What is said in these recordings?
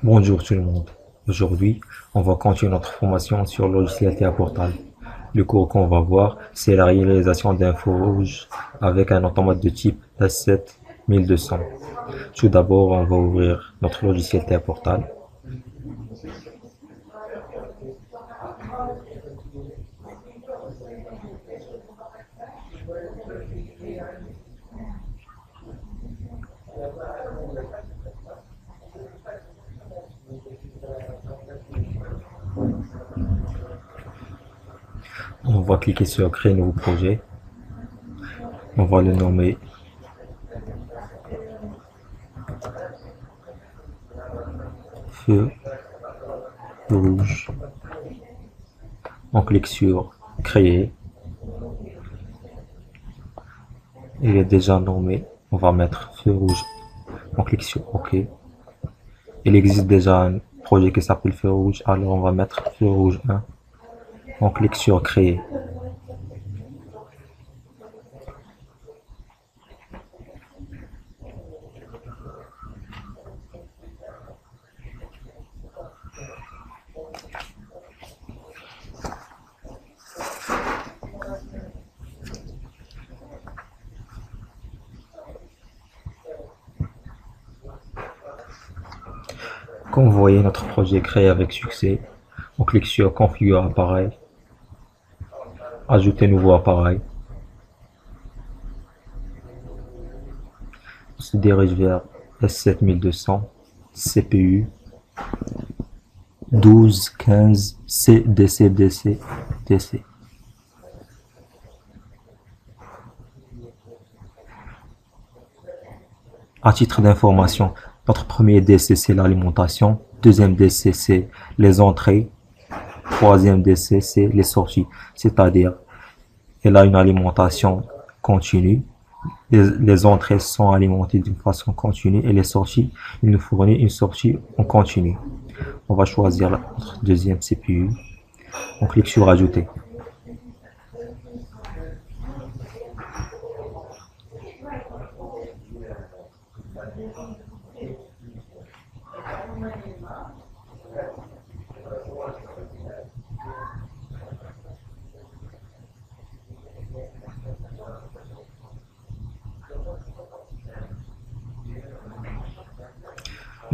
Bonjour tout le monde. Aujourd'hui, on va continuer notre formation sur le logiciel TA Portal. Le cours qu'on va voir, c'est la réalisation d'un feu rouge avec un automate de type S7 1200. Tout d'abord, on va ouvrir notre logiciel TA Portal. On va cliquer sur créer nouveau projet. On va le nommer feu rouge. On clique sur créer. Il est déjà nommé. On va mettre feu rouge. On clique sur OK. Il existe déjà un projet qui s'appelle feu rouge, alors on va mettre feu rouge 1. On clique sur créer. Comme vous voyez, notre projet est créé avec succès. On clique sur configurer appareil, ajouter nouveau appareil. On se dirige vers S7 1200, CPU 12 15 CDC DC DC. À titre d'information, notre premier DC c'est l'alimentation, deuxième DC c'est les entrées, troisième DC c'est les sorties, c'est-à-dire il a une alimentation continue. Les entrées sont alimentées d'une façon continue et les sorties, il nous fournit une sortie en continu. On va choisir notre deuxième CPU. On clique sur ajouter.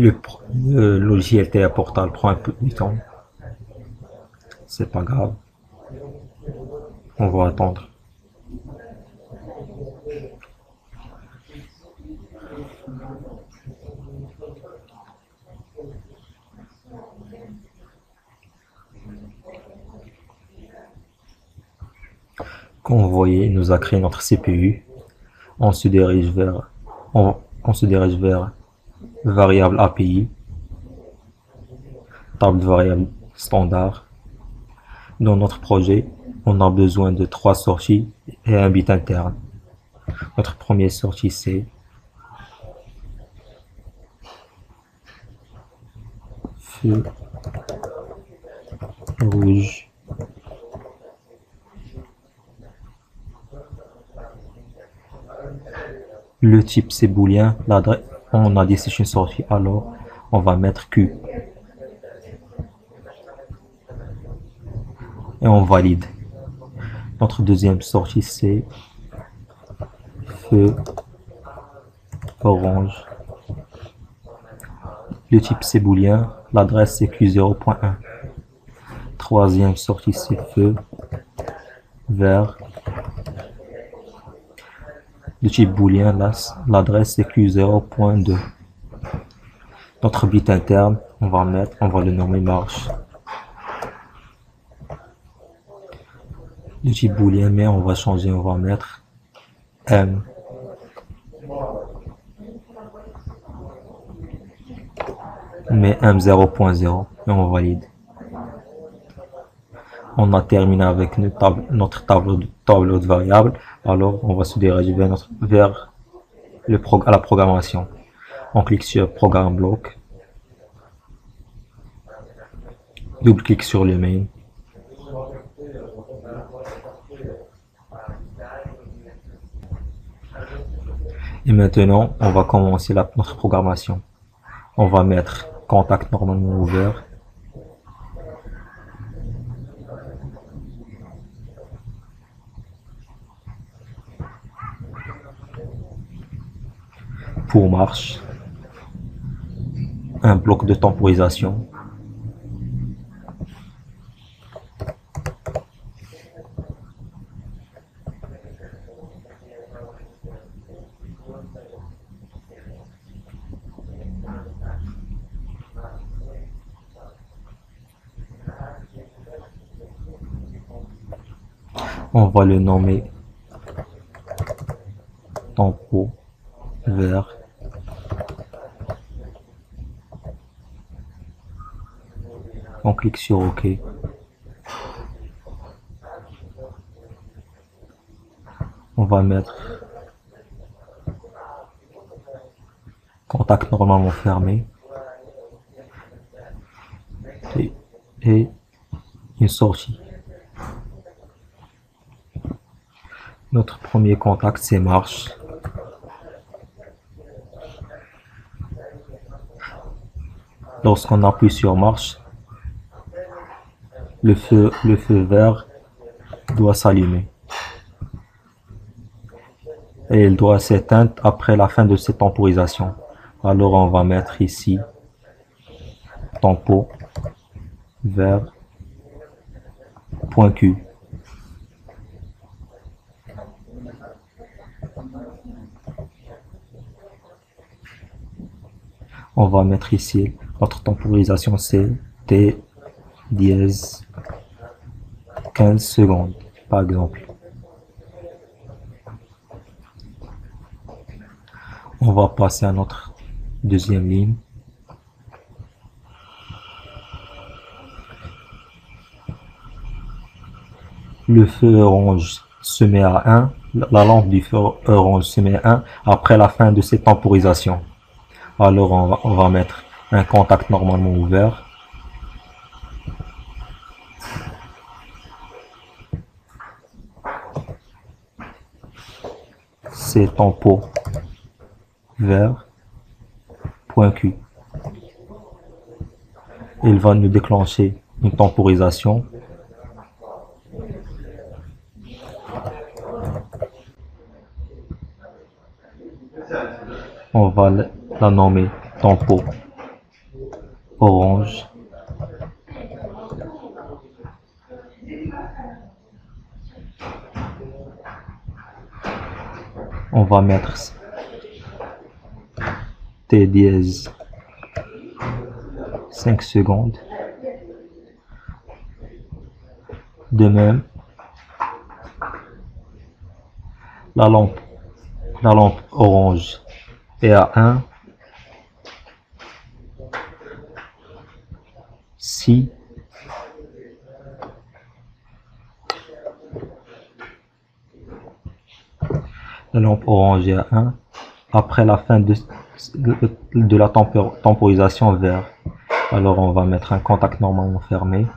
Le logiciel TA Portal prend un peu de temps. C'est pas grave. On va attendre. Comme vous voyez, il nous a créé notre CPU. On se dirige vers, on se dirige vers variable API, table de variables standard. Dans notre projet, on a besoin de 3 sorties et un bit interne. Notre première sortie c'est feu rouge. Le type c'est booléen. L'adresse, on a dit c'est une sortie, alors on va mettre Q. Et on valide. Notre deuxième sortie c'est feu orange. Le type c'est booléen. L'adresse c'est Q0.1. Troisième sortie c'est feu vert. Le type booléen, l'adresse c'est Q0.2. Notre bit interne, on va le nommer marche. Le type booléen, mais on va changer, on va mettre M. Mais M0.0 et on valide. On a terminé avec notre tableau de variables. Alors, on va se diriger vers la programmation. On clique sur Programme bloc. Double-clic sur le main. Et maintenant, on va commencer notre programmation. On va mettre contact normalement ouvert. Pour marche, un bloc de temporisation. On va le nommer tempo vert. On clique sur OK. On va mettre contact normalement fermé et une sortie. Notre premier contact, c'est marche. Lorsqu'on appuie sur marche, le feu vert doit s'allumer. Et il doit s'éteindre après la fin de cette temporisation. Alors on va mettre ici tempo vert point Q. On va mettre ici notre temporisation, c'est T dièse 15 secondes par exemple. On va passer à notre deuxième ligne. Le feu orange se met à 1, la lampe du feu orange se met à 1 après la fin de cette temporisation. Alors on va mettre un contact normalement ouvert. C'est tempo vert point Q. Il va nous déclencher une temporisation. On va la nommer tempo orange. On va mettre T dièse 5 secondes. De même, la lampe orange est à 1 si la lampe orange est à 1 après la fin de la temporisation vert. Alors on va mettre un contact normalement fermé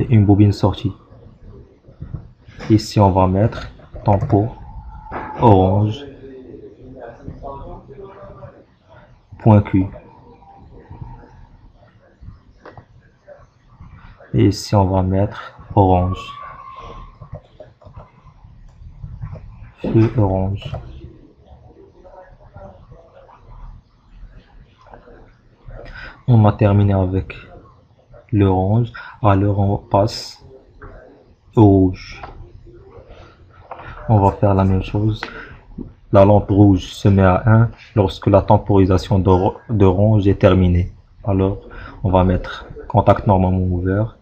et une bobine sortie. Ici on va mettre tempo orange point Q. Et ici on va mettre orange, feu orange. On a terminé avec l'orange, alors on passe au rouge. On va faire la même chose. La lampe rouge se met à 1 lorsque la temporisation d'orange est terminée. Alors on va mettre contact normalement ouvert.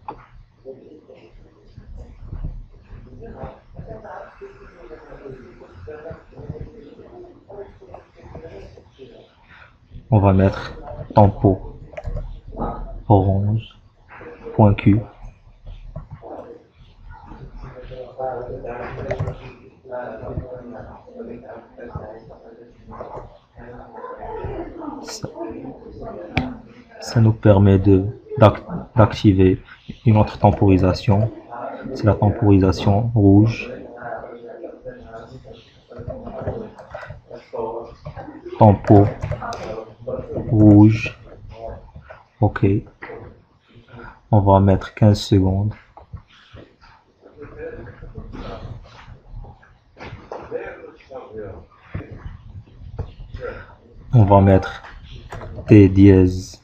On va mettre tempo orange point Q. Ça nous permet d'activer une autre temporisation. C'est la temporisation rouge. Tempo rouge OK. On va mettre 15 secondes. On va mettre T dièse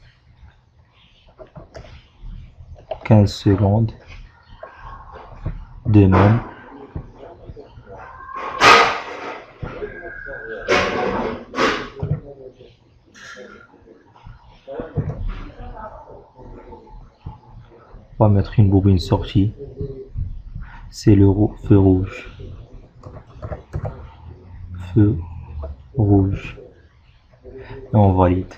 15 secondes. De même. On va mettre une bobine sortie. C'est le feu rouge. Feu rouge. Et on valide.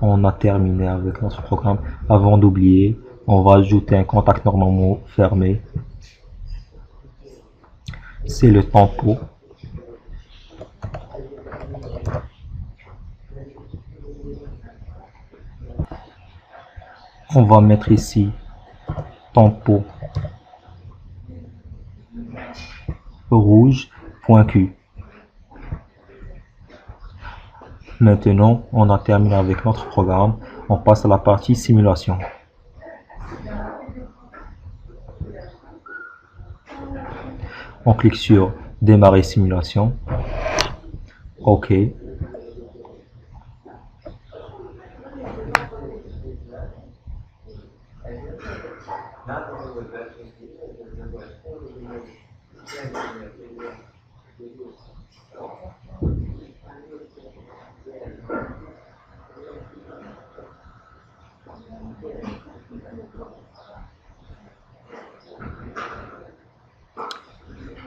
On a terminé avec notre programme. Avant d'oublier, on va ajouter un contact normalement fermé. C'est le tempo. On va mettre ici tempo rouge point Q. Maintenant, on a terminé avec notre programme. On passe à la partie simulation. On clique sur démarrer simulation. OK.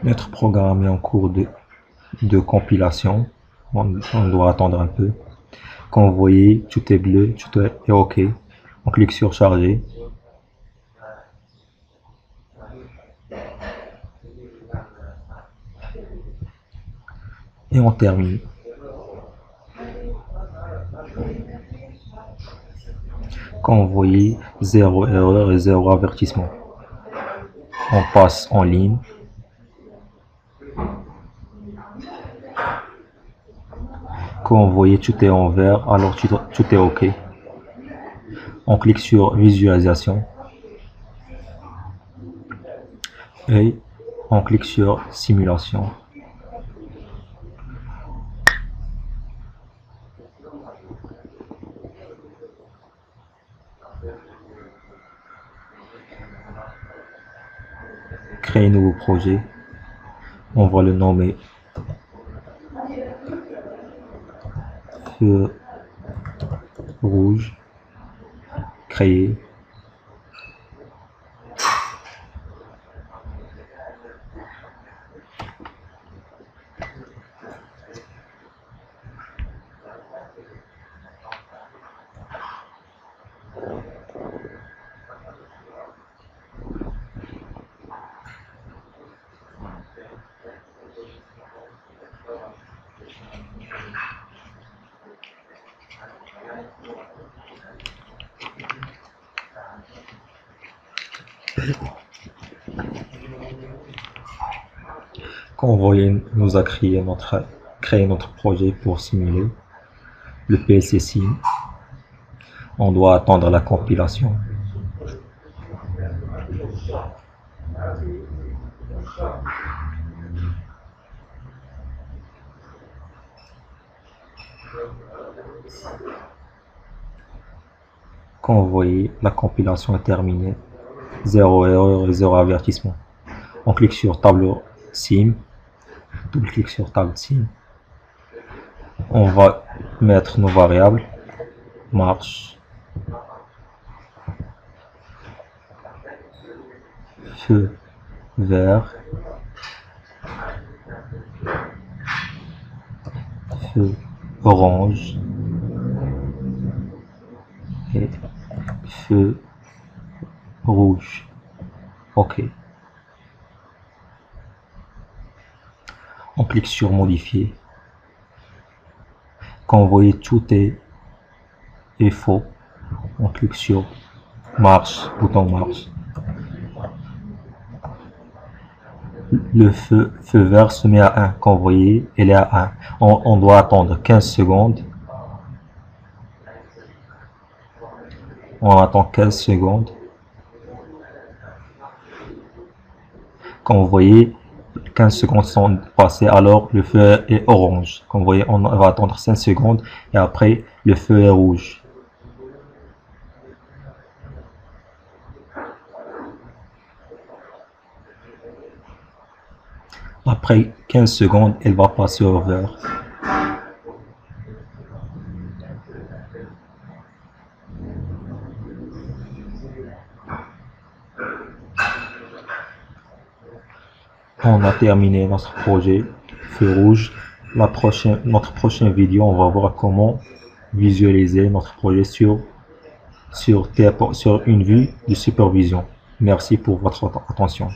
Notre programme est en cours de compilation. On doit attendre un peu. Quand vous voyez, tout est bleu, tout est OK. On clique sur charger. Et on termine. Quand vous voyez, 0 erreur et 0 avertissement. On passe en ligne. Quand vous voyez tout est en vert, alors tout est OK. On clique sur visualisation. Et on clique sur simulation. Créer un nouveau projet. On va le nommer feu rouge. Créer. Convoyer nous a créé notre projet pour simuler le PLC Sim. On doit attendre la compilation. Quand vous voyez, la compilation est terminée. 0 erreur et 0 avertissement. On clique sur tableau Sim. Double-clic sur table Sim. On va mettre nos variables. Marche. Feu vert. Feu orange. Et feu rouge. OK. On clique sur modifier. Quand vous voyez tout est faux, on clique sur marche, bouton marche. Le feu vert se met à 1. Quand vous voyez, il est à 1. On doit attendre 15 secondes. On attend 15 secondes. Comme vous voyez, 15 secondes sont passées, alors le feu est orange. Comme vous voyez, on va attendre 5 secondes et après le feu est rouge. Après 15 secondes, elle va passer au vert. On a terminé notre projet feu rouge. Notre prochaine vidéo, on va voir comment visualiser notre projet sur une vue de supervision. Merci pour votre attention.